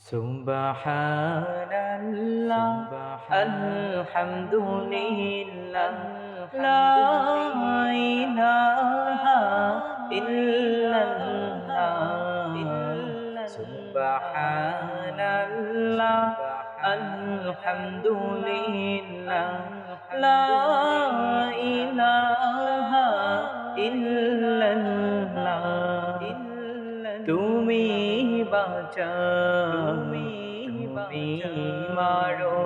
সুবহানাল্লাহ আলহামদুলিল্লাহ লা ইলাহা ইল্লাল্লাহ সুবহানাল্লাহ আলহামদুলিল্লাহ লা ইলাহা ইল্লাল্লাহ তুমি বাঁচাও তুমি মারো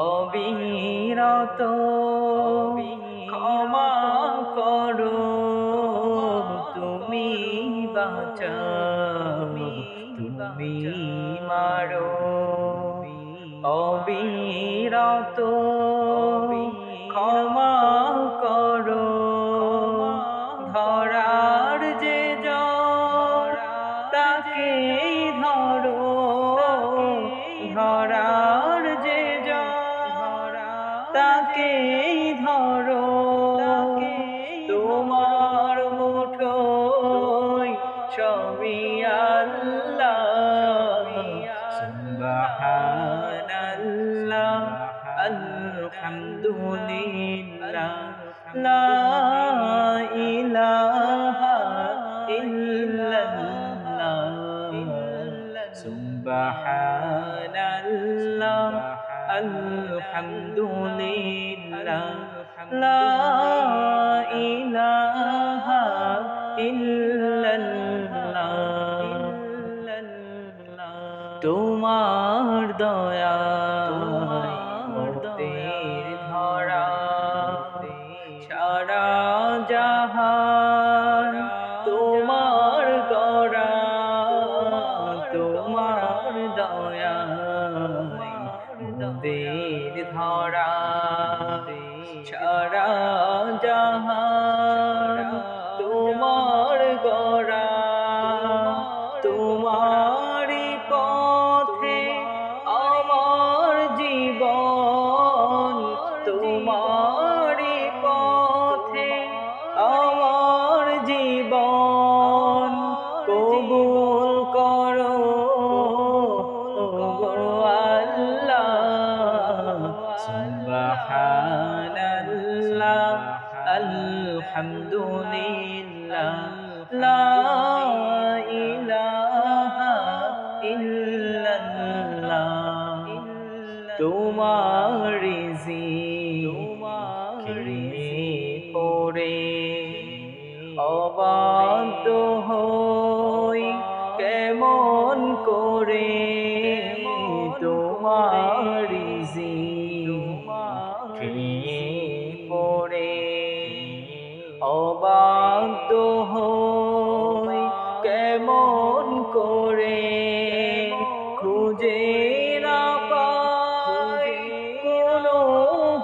অবিরত ক্ষমা করো তুমি বাঁচাও তুমি মারো অবিরত ক্ষমা করো ধরার যে তাকে ধরো ধরার যে তাকে ধরো তোমার মুঠোয় সবই আল্লাহ সুবহানাল্লাহ আলহামদুলিল্লাহ লা ইলাহা ইল্লাল্লাহ সুবহানাল্লাহ আলহামদুলিল্লাহ লা ইলাহা ইল্লাল্লাহ তোমার দয়া মুক্তির ধরা সারা জাহান তোমার গড়া তোমার দয়া মুক্তির ধরা সারা জাহান তোমার গড়া তোমারি পথে আমার জীবন তোমারি পথে আমার জীবন কবুল করো আল্লাহ সুবহানাল্লাহ আলহামদুলিল্লাহ লা ইলাহা ইল্লাল্লাহ তোমার রিজিকে পড়ে অবাধ্য হই কেমন করে তোমার রিজিকে পড়ে অবাধ্য হই কেমন করে খুঁজে না পাই কোনো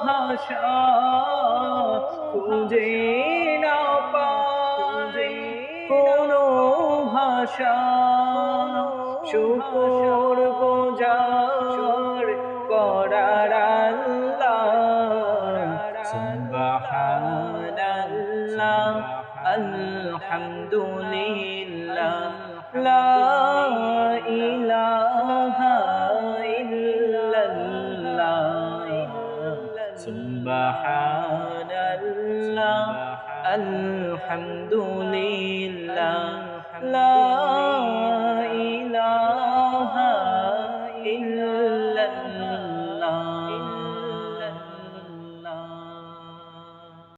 ভাষা খুঁজে না পাই কোনো ভাষা শুকর গুজার করার আল্লাহ সুবহানাল্লাহ আলহামদুলিল্লাহ লা ইলাহা ইল্লাল্লাহ সুবহানাল্লাহ আলহামদুলিল্লাহ লা